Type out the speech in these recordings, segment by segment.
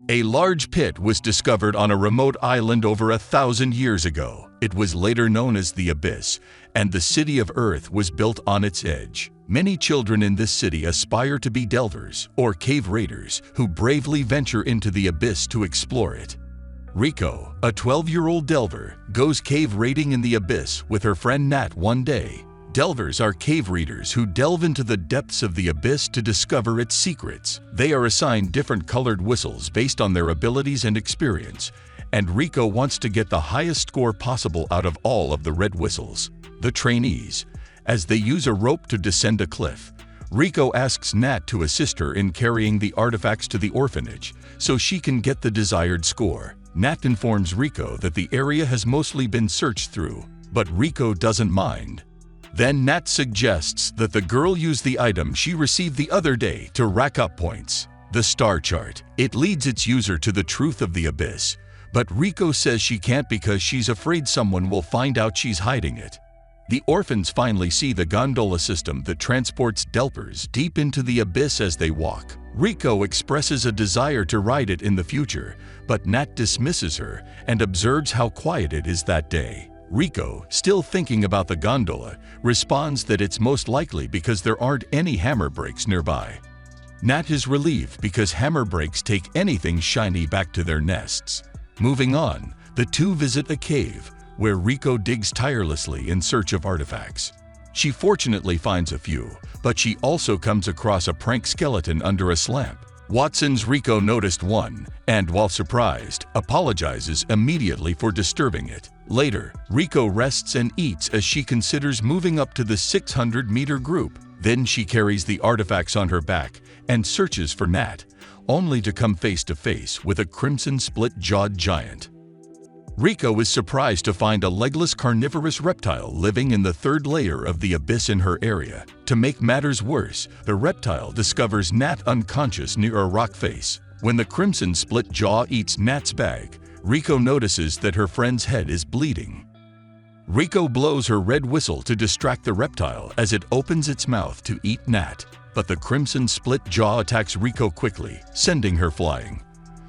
A large pit was discovered on a remote island over 1,000 years ago. It was later known as the Abyss, and the city of Earth was built on its edge. Many children in this city aspire to be delvers, or cave raiders, who bravely venture into the abyss to explore it. Riko, a 12-year-old delver, goes cave raiding in the abyss with her friend Nat one day. Delvers are cave raiders who delve into the depths of the abyss to discover its secrets. They are assigned different colored whistles based on their abilities and experience, and Riko wants to get the highest score possible out of all of the red whistles. The trainees, as they use a rope to descend a cliff, Riko asks Nat to assist her in carrying the artifacts to the orphanage so she can get the desired score. Nat informs Riko that the area has mostly been searched through, but Riko doesn't mind. Then Nat suggests that the girl use the item she received the other day to rack up points. The star chart. It leads its user to the truth of the abyss, but Riko says she can't because she's afraid someone will find out she's hiding it. The orphans finally see the gondola system that transports delvers deep into the abyss as they walk. Riko expresses a desire to ride it in the future, but Nat dismisses her and observes how quiet it is that day. Riko, still thinking about the gondola, responds that it's most likely because there aren't any hammer breaks nearby. Nat is relieved because hammer breaks take anything shiny back to their nests. Moving on, the two visit a cave, where Riko digs tirelessly in search of artifacts. She fortunately finds a few, but she also comes across a prank skeleton under a slab. Watson's Riko noticed one, and while surprised, apologizes immediately for disturbing it. Later, Riko rests and eats as she considers moving up to the 600-meter group. Then she carries the artifacts on her back and searches for Nat, only to come face to face with a crimson split-jawed giant. Riko is surprised to find a legless carnivorous reptile living in the third layer of the abyss in her area. To make matters worse, the reptile discovers Nat unconscious near a rock face. When the crimson split jaw eats Nat's bag, Riko notices that her friend's head is bleeding. Riko blows her red whistle to distract the reptile as it opens its mouth to eat Nat, but the crimson split jaw attacks Riko quickly, sending her flying,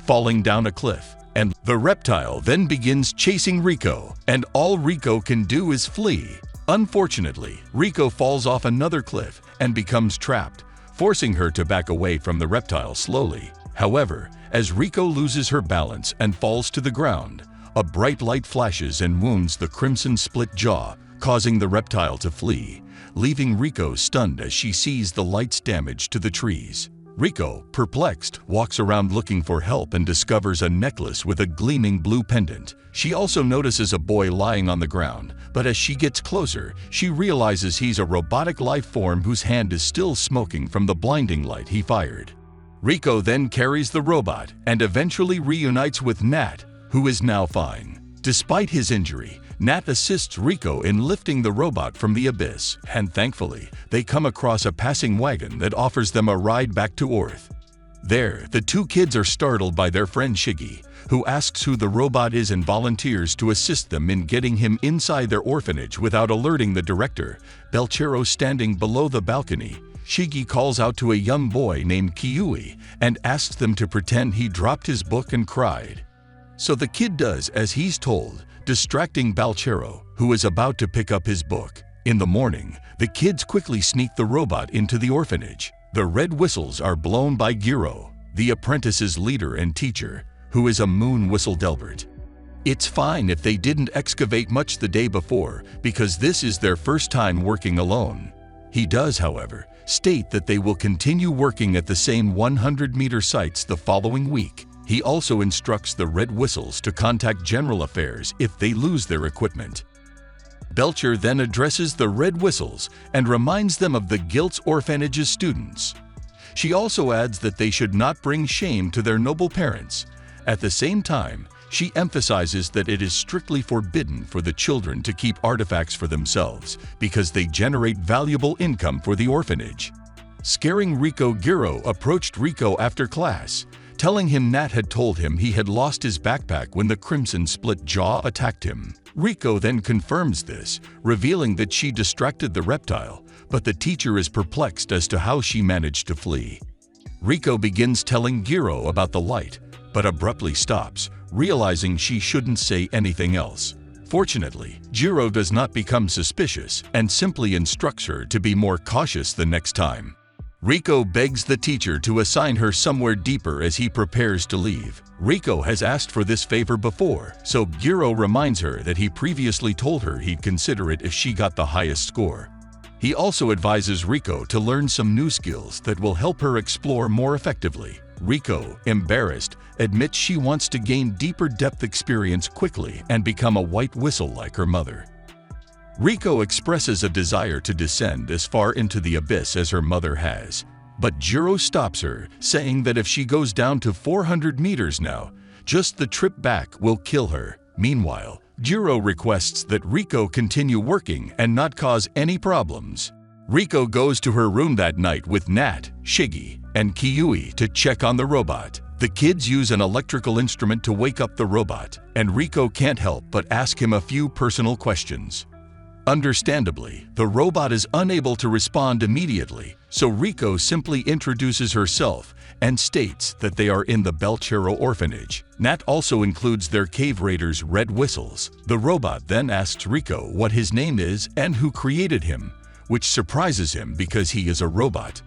falling down a cliff. And the reptile then begins chasing Riko, and all Riko can do is flee. Unfortunately, Riko falls off another cliff and becomes trapped, forcing her to back away from the reptile slowly. However, as Riko loses her balance and falls to the ground, a bright light flashes and wounds the crimson split jaw, causing the reptile to flee, leaving Riko stunned as she sees the light's damage to the trees. Riko, perplexed, walks around looking for help and discovers a necklace with a gleaming blue pendant. She also notices a boy lying on the ground, but as she gets closer, she realizes he's a robotic life form whose hand is still smoking from the blinding light he fired. Riko then carries the robot and eventually reunites with Nat, who is now fine. Despite his injury, Nat assists Riko in lifting the robot from the abyss, and thankfully, they come across a passing wagon that offers them a ride back to Earth. There, the two kids are startled by their friend Shiggy, who asks who the robot is and volunteers to assist them in getting him inside their orphanage without alerting the director, Belchero, standing below the balcony. Shiggy calls out to a young boy named Kiui and asks them to pretend he dropped his book and cried. So the kid does as he's told, distracting Balchero, who is about to pick up his book. In the morning, the kids quickly sneak the robot into the orphanage. The red whistles are blown by Giro, the apprentice's leader and teacher, who is a moon whistle delvert. It's fine if they didn't excavate much the day before, because this is their first time working alone. He does, however, state that they will continue working at the same 100-meter sites the following week. He also instructs the red whistles to contact General Affairs if they lose their equipment. Belcher then addresses the red whistles and reminds them of the Gilt's orphanage's students. She also adds that they should not bring shame to their noble parents. At the same time, she emphasizes that it is strictly forbidden for the children to keep artifacts for themselves because they generate valuable income for the orphanage. Scaring Riko, Giro approached Riko after class, telling him Nat had told him he had lost his backpack when the crimson split jaw attacked him. Riko then confirms this, revealing that she distracted the reptile, but the teacher is perplexed as to how she managed to flee. Riko begins telling Giro about the light, but abruptly stops, realizing she shouldn't say anything else. Fortunately, Jiro does not become suspicious and simply instructs her to be more cautious the next time. Riko begs the teacher to assign her somewhere deeper as he prepares to leave. Riko has asked for this favor before, so Jiro reminds her that he previously told her he'd consider it if she got the highest score. He also advises Riko to learn some new skills that will help her explore more effectively. Riko, embarrassed, admits she wants to gain deeper depth experience quickly and become a white whistle like her mother. Riko expresses a desire to descend as far into the abyss as her mother has, but Jiro stops her, saying that if she goes down to 400 meters now, just the trip back will kill her. Meanwhile, Jiro requests that Riko continue working and not cause any problems. Riko goes to her room that night with Nat, Shiggy, and Kiyui to check on the robot. The kids use an electrical instrument to wake up the robot, and Riko can't help but ask him a few personal questions. Understandably, the robot is unable to respond immediately, so Riko simply introduces herself and states that they are in the Belchero orphanage. Nat also includes their cave raiders' red whistles. The robot then asks Riko what his name is and who created him, which surprises him because he is a robot.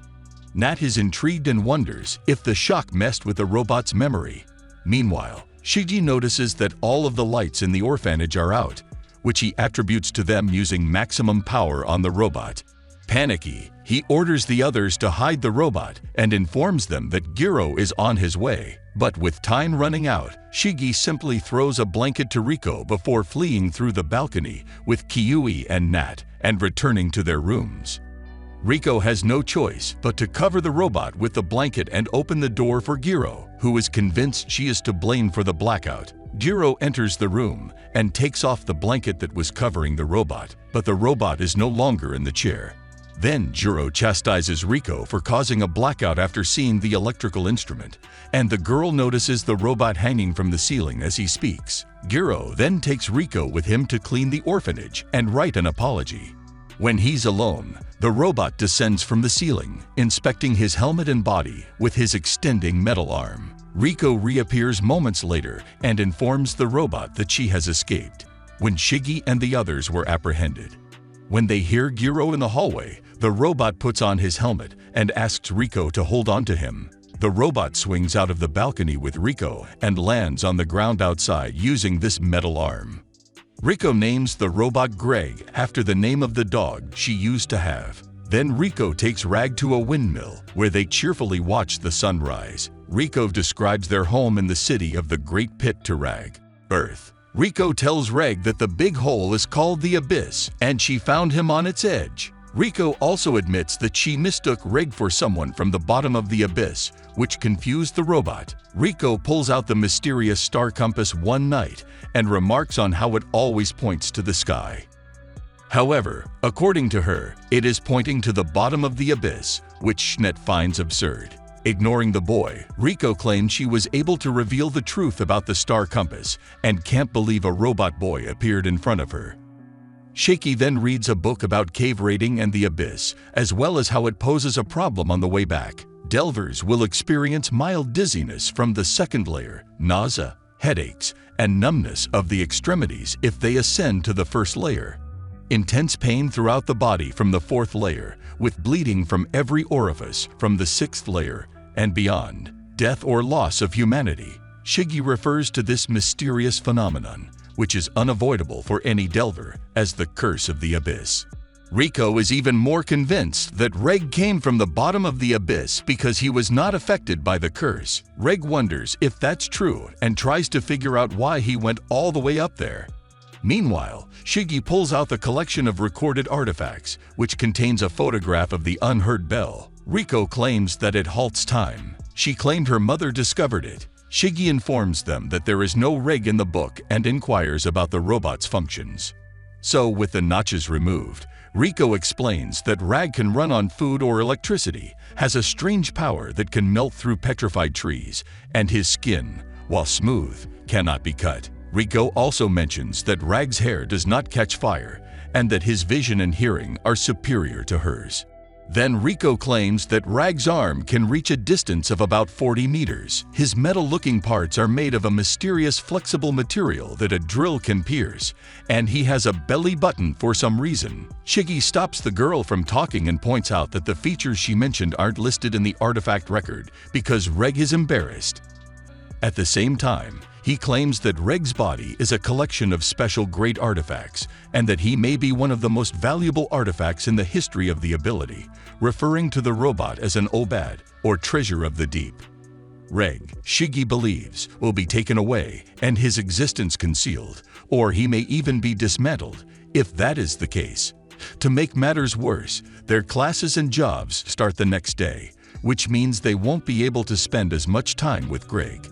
Nat is intrigued and wonders if the shock messed with the robot's memory. Meanwhile, Shiggy notices that all of the lights in the orphanage are out, which he attributes to them using maximum power on the robot. Panicky, he orders the others to hide the robot and informs them that Jiro is on his way. But with time running out, Shiggy simply throws a blanket to Riko before fleeing through the balcony with Kiyui and Nat and returning to their rooms. Riko has no choice but to cover the robot with the blanket and open the door for Jiro, who is convinced she is to blame for the blackout. Jiro enters the room and takes off the blanket that was covering the robot, but the robot is no longer in the chair. Then Jiro chastises Riko for causing a blackout after seeing the electrical instrument, and the girl notices the robot hanging from the ceiling as he speaks. Jiro then takes Riko with him to clean the orphanage and write an apology. When he's alone, the robot descends from the ceiling, inspecting his helmet and body with his extending metal arm. Riko reappears moments later and informs the robot that she has escaped, when Shiggy and the others were apprehended. When they hear Jiro in the hallway, the robot puts on his helmet and asks Riko to hold on to him. The robot swings out of the balcony with Riko and lands on the ground outside using this metal arm. Riko names the robot Greg after the name of the dog she used to have. Then Riko takes Rag to a windmill where they cheerfully watch the sunrise. Riko describes their home in the city of the Great Pit to Rag, Earth. Riko tells Reg that the big hole is called the Abyss and she found him on its edge. Riko also admits that she mistook Reg for someone from the bottom of the abyss, which confused the robot. Riko pulls out the mysterious star compass one night and remarks on how it always points to the sky. However, according to her, it is pointing to the bottom of the abyss, which Schnet finds absurd. Ignoring the boy, Riko claims she was able to reveal the truth about the star compass and can't believe a robot boy appeared in front of her. Shaky then reads a book about cave raiding and the abyss, as well as how it poses a problem on the way back. Delvers will experience mild dizziness from the second layer, nausea, headaches, and numbness of the extremities if they ascend to the first layer. Intense pain throughout the body from the fourth layer, with bleeding from every orifice from the sixth layer and beyond. Death or loss of humanity. Shiggy refers to this mysterious phenomenon, which is unavoidable for any delver, as the curse of the abyss. Riko is even more convinced that Reg came from the bottom of the abyss because he was not affected by the curse. Reg wonders if that's true and tries to figure out why he went all the way up there. Meanwhile, Shiggy pulls out the collection of recorded artifacts, which contains a photograph of the unheard bell. Riko claims that it halts time. She claimed her mother discovered it. Shiggy informs them that there is no Reg in the book and inquires about the robot's functions. So, with the notches removed, Riko explains that Rag can run on food or electricity, has a strange power that can melt through petrified trees, and his skin, while smooth, cannot be cut. Riko also mentions that Rag's hair does not catch fire and that his vision and hearing are superior to hers. Then Riko claims that Rag's arm can reach a distance of about 40 meters. His metal-looking parts are made of a mysterious flexible material that a drill can pierce, and he has a belly button for some reason. Shiggy stops the girl from talking and points out that the features she mentioned aren't listed in the artifact record because Reg is embarrassed. At the same time, he claims that Reg's body is a collection of special great artifacts and that he may be one of the most valuable artifacts in the history of the ability, referring to the robot as an Obad, or treasure of the deep. Reg, Shiggy believes, will be taken away and his existence concealed, or he may even be dismantled, if that is the case. To make matters worse, their classes and jobs start the next day, which means they won't be able to spend as much time with Greg.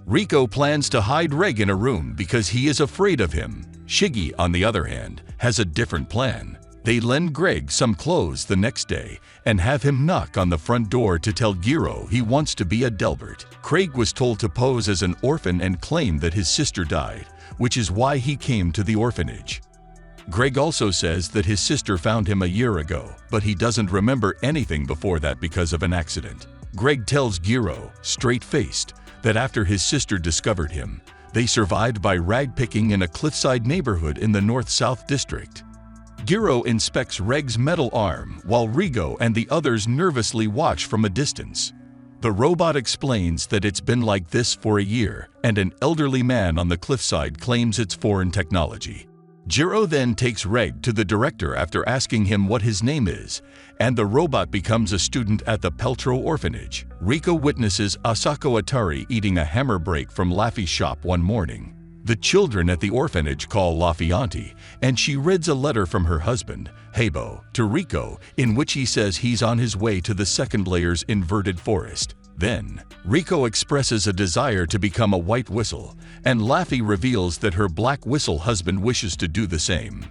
Riko plans to hide Reg in a room because he is afraid of him. Shiggy, on the other hand, has a different plan. They lend Greg some clothes the next day and have him knock on the front door to tell Giro he wants to be a Delbert. Craig was told to pose as an orphan and claim that his sister died, which is why he came to the orphanage. Greg also says that his sister found him a year ago, but he doesn't remember anything before that because of an accident. Greg tells Giro, straight-faced, that after his sister discovered him, they survived by rag-picking in a cliffside neighborhood in the North-South District. Giro inspects Reg's metal arm while Rigo and the others nervously watch from a distance. The robot explains that it's been like this for a year, and an elderly man on the cliffside claims it's foreign technology. Giro then takes Reg to the director after asking him what his name is, and the robot becomes a student at the Peltro orphanage. Riko witnesses Asako Atari eating a hammer break from Laffy's shop one morning. The children at the orphanage call Laffy Auntie, and she reads a letter from her husband, Heibo, to Riko, in which he says he's on his way to the second layer's inverted forest. Then, Riko expresses a desire to become a white whistle, and Laffy reveals that her black whistle husband wishes to do the same.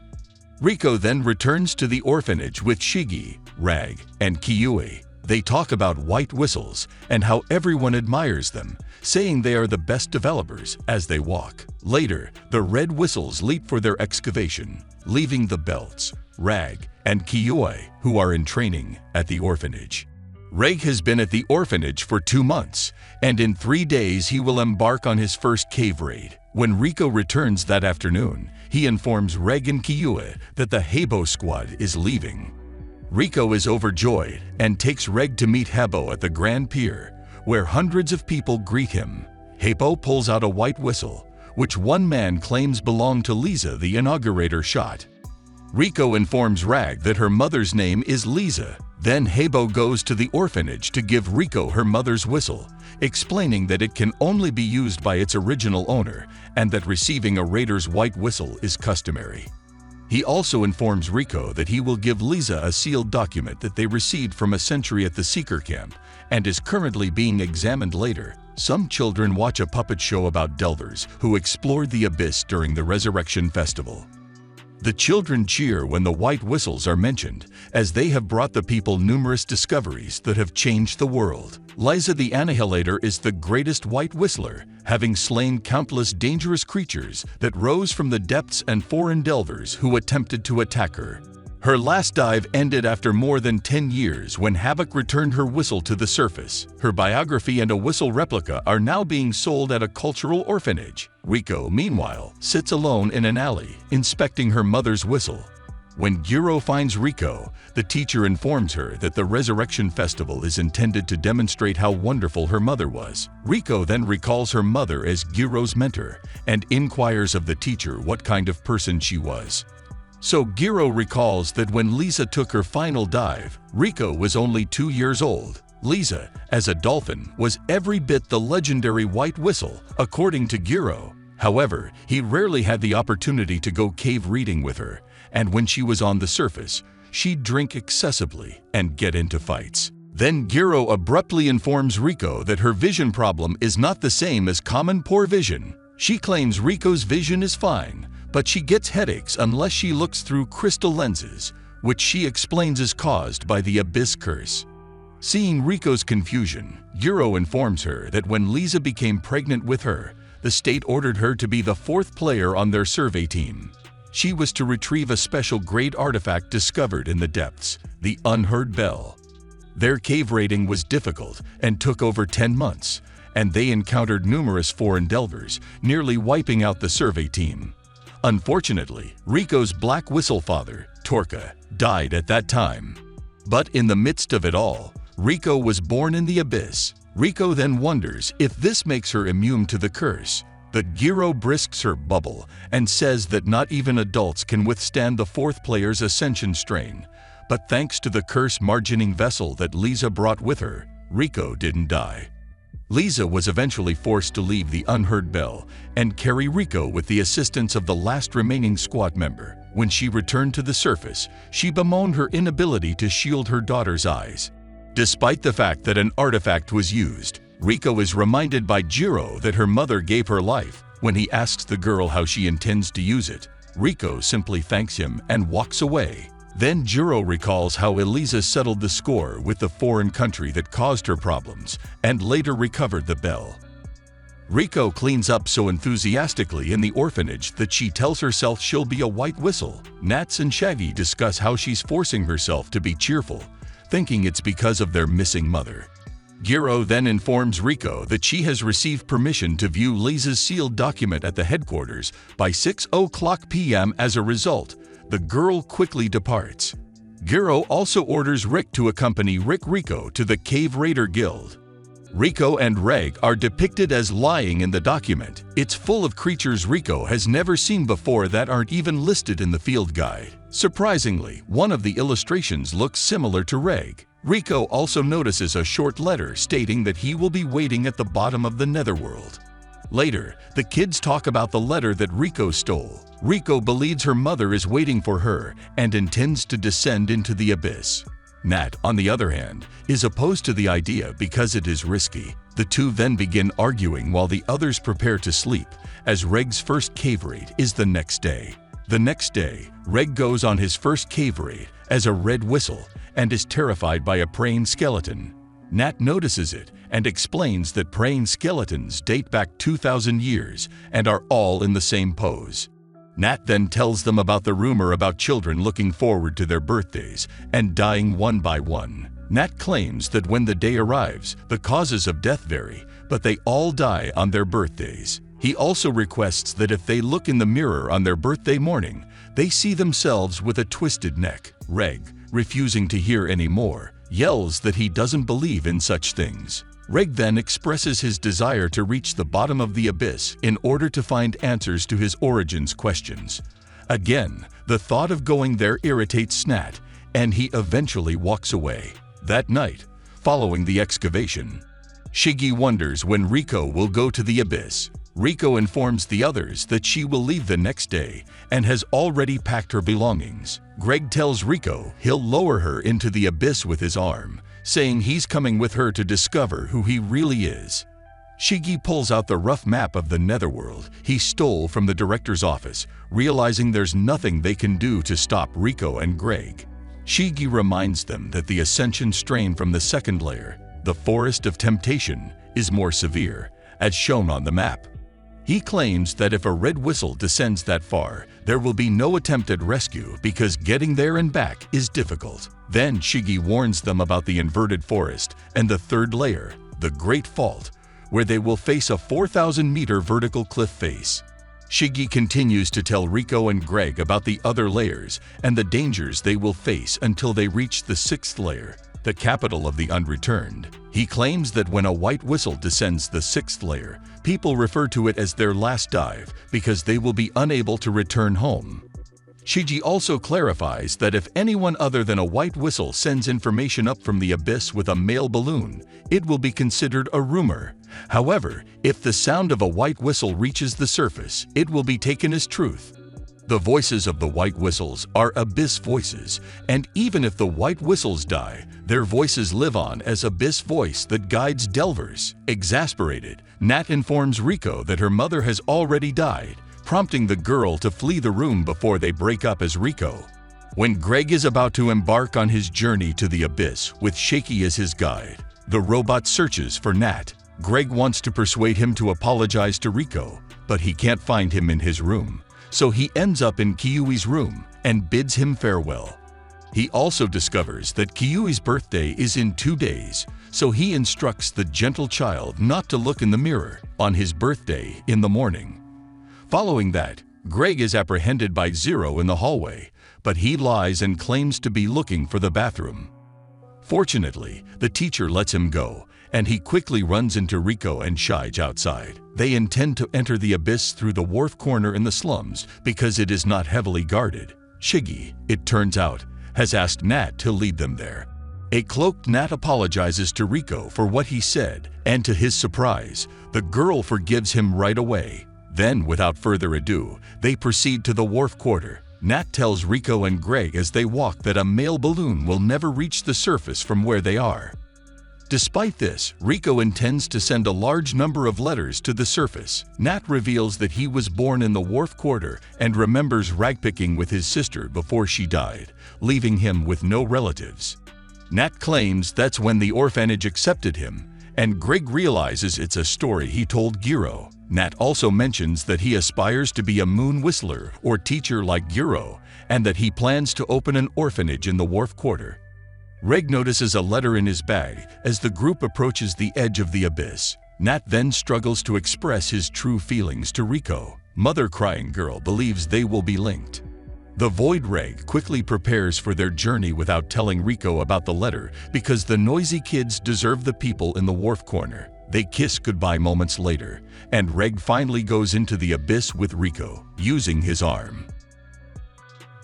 Riko then returns to the orphanage with Shiggy, Rag, and Kiyue. They talk about white whistles and how everyone admires them, saying they are the best developers as they walk. Later, the red whistles leap for their excavation, leaving the Belts, Rag, and Kiyue, who are in training at the orphanage. Reg has been at the orphanage for 2 months, and in 3 days he will embark on his first cave raid. When Riko returns that afternoon, he informs Reg and Kiyue that the Heibo squad is leaving. Riko is overjoyed and takes Reg to meet Heibo at the Grand Pier, where hundreds of people greet him. Heibo pulls out a white whistle, which one man claims belonged to Lisa, the inaugurator shot. Riko informs Rag that her mother's name is Lisa. Then Heibo goes to the orphanage to give Riko her mother's whistle, explaining that it can only be used by its original owner and that receiving a raider's white whistle is customary. He also informs Riko that he will give Lisa a sealed document that they received from a sentry at the Seeker camp and is currently being examined later. Some children watch a puppet show about delvers who explored the abyss during the Resurrection Festival. The children cheer when the white whistles are mentioned, as they have brought the people numerous discoveries that have changed the world. Liza the Annihilator is the greatest white whistler, having slain countless dangerous creatures that rose from the depths and foreign delvers who attempted to attack her. Her last dive ended after more than 10 years when Havoc returned her whistle to the surface. Her biography and a whistle replica are now being sold at a cultural orphanage. Riko, meanwhile, sits alone in an alley, inspecting her mother's whistle. When Giro finds Riko, the teacher informs her that the Resurrection Festival is intended to demonstrate how wonderful her mother was. Riko then recalls her mother as Giro's mentor and inquires of the teacher what kind of person she was. So Giro recalls that when Lisa took her final dive, Riko was only 2 years old. Lisa, as a dolphin, was every bit the legendary white whistle, according to Giro. However, he rarely had the opportunity to go cave reading with her, and when she was on the surface, she'd drink excessively and get into fights. Then Giro abruptly informs Riko that her vision problem is not the same as common poor vision. She claims Riko's vision is fine, but she gets headaches unless she looks through crystal lenses, which she explains is caused by the Abyss Curse. Seeing Riko's confusion, Giro informs her that when Lisa became pregnant with her, the state ordered her to be the 4th player on their survey team. She was to retrieve a special grade artifact discovered in the depths, the Unheard Bell. Their cave raiding was difficult and took over 10 months, and they encountered numerous foreign delvers, nearly wiping out the survey team. Unfortunately, Riko's Black Whistle father, Torka, died at that time. But in the midst of it all, Riko was born in the abyss. Riko then wonders if this makes her immune to the curse. But Giro brisks her bubble and says that not even adults can withstand the fourth player's ascension strain. But thanks to the curse margining vessel that Lisa brought with her, Riko didn't die. Lisa was eventually forced to leave the Unheard Bell and carry Riko with the assistance of the last remaining squad member. When she returned to the surface, she bemoaned her inability to shield her daughter's eyes. Despite the fact that an artifact was used, Riko is reminded by Jiro that her mother gave her life. When he asks the girl how she intends to use it, Riko simply thanks him and walks away. Then Jiro recalls how Elisa settled the score with the foreign country that caused her problems and later recovered the bell. Riko cleans up so enthusiastically in the orphanage that she tells herself she'll be a white whistle. Nats and Shaggy discuss how she's forcing herself to be cheerful, thinking it's because of their missing mother. Giro then informs Riko that she has received permission to view Lisa's sealed document at the headquarters by 6:00 p.m. As a result, the girl quickly departs. Giro also orders Rick to accompany Riko to the Cave Raider Guild. Riko and Reg are depicted as lying in the document. It's full of creatures Riko has never seen before that aren't even listed in the field guide. Surprisingly, one of the illustrations looks similar to Reg. Riko also notices a short letter stating that he will be waiting at the bottom of the netherworld. Later, the kids talk about the letter that Riko stole. Riko believes her mother is waiting for her and intends to descend into the abyss. Nat, on the other hand, is opposed to the idea because it is risky. The two then begin arguing while the others prepare to sleep, as Reg's first cave raid is the next day. The next day, Reg goes on his first cave raid as a red whistle and is terrified by a praying skeleton. Nat notices it and explains that praying skeletons date back 2,000 years and are all in the same pose. Nat then tells them about the rumor about children looking forward to their birthdays and dying one by one. Nat claims that when the day arrives, the causes of death vary, but they all die on their birthdays. He also requests that if they look in the mirror on their birthday morning, they see themselves with a twisted neck. Reg, refusing to hear any more, yells that he doesn't believe in such things. Reg then expresses his desire to reach the bottom of the abyss in order to find answers to his origins questions. Again, the thought of going there irritates Snat, and he eventually walks away. That night, following the excavation, Shiggy wonders when Riko will go to the abyss. Riko informs the others that she will leave the next day and has already packed her belongings. Greg tells Riko he'll lower her into the abyss with his arm, saying he's coming with her to discover who he really is. Shiggy pulls out the rough map of the netherworld he stole from the director's office, realizing there's nothing they can do to stop Riko and Greg. Shiggy reminds them that the ascension strain from the second layer, the Forest of Temptation, is more severe, as shown on the map. He claims that if a red whistle descends that far, there will be no attempt at rescue because getting there and back is difficult. Then Shiggy warns them about the inverted forest and the third layer, the Great Fault, where they will face a 4,000-meter vertical cliff face. Shiggy continues to tell Riko and Greg about the other layers and the dangers they will face until they reach the sixth layer, the capital of the Unreturned. He claims that when a white whistle descends the sixth layer, people refer to it as their last dive because they will be unable to return home. Shiggy also clarifies that if anyone other than a white whistle sends information up from the abyss with a mail balloon, it will be considered a rumor. However, if the sound of a white whistle reaches the surface, it will be taken as truth. The voices of the white whistles are abyss voices, and even if the white whistles die, their voices live on as abyss voice that guides delvers. Exasperated, Nat informs Riko that her mother has already died, prompting the girl to flee the room before they break up as Riko. When Greg is about to embark on his journey to the abyss with Shaky as his guide, the robot searches for Nat. Greg wants to persuade him to apologize to Riko, but he can't find him in his room. so he ends up in Kyui's room and bids him farewell. He also discovers that Kyui's birthday is in 2 days, so he instructs the gentle child not to look in the mirror on his birthday in the morning. Following that, Greg is apprehended by Zero in the hallway, but he lies and claims to be looking for the bathroom. Fortunately, the teacher lets him go, and he quickly runs into Riko and Shige outside. They intend to enter the abyss through the wharf corner in the slums because it is not heavily guarded. Shiggy, it turns out, has asked Nat to lead them there. A cloaked Nat apologizes to Riko for what he said, and to his surprise, the girl forgives him right away. Then, without further ado, they proceed to the wharf quarter. Nat tells Riko and Greg as they walk that a mail balloon will never reach the surface from where they are. Despite this, Riko intends to send a large number of letters to the surface. Nat reveals that he was born in the wharf quarter and remembers ragpicking with his sister before she died, leaving him with no relatives. Nat claims that's when the orphanage accepted him, and Greg realizes it's a story he told Giro. Nat also mentions that he aspires to be a moon whistler or teacher like Giro, and that he plans to open an orphanage in the wharf quarter. Reg notices a letter in his bag as the group approaches the edge of the abyss. Nat then struggles to express his true feelings to Riko. Mother Crying Girl believes they will be linked. The Void Reg quickly prepares for their journey without telling Riko about the letter because the noisy kids deserve the people in the wharf corner. They kiss goodbye moments later, and Reg finally goes into the abyss with Riko, using his arm.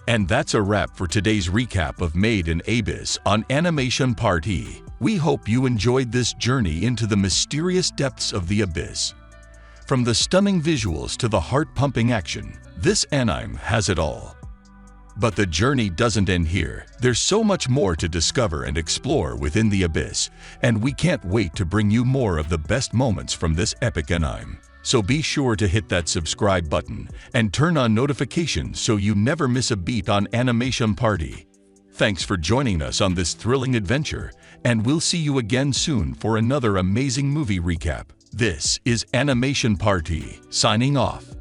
And that's a wrap for today's recap of Made in Abyss on Animation Part E. We hope you enjoyed this journey into the mysterious depths of the abyss. From the stunning visuals to the heart-pumping action, this anime has it all. But the journey doesn't end here. There's so much more to discover and explore within the abyss, and we can't wait to bring you more of the best moments from this epic anime. So be sure to hit that subscribe button and turn on notifications so you never miss a beat on Animation Party. Thanks for joining us on this thrilling adventure, and we'll see you again soon for another amazing movie recap. This is Animation Party, signing off.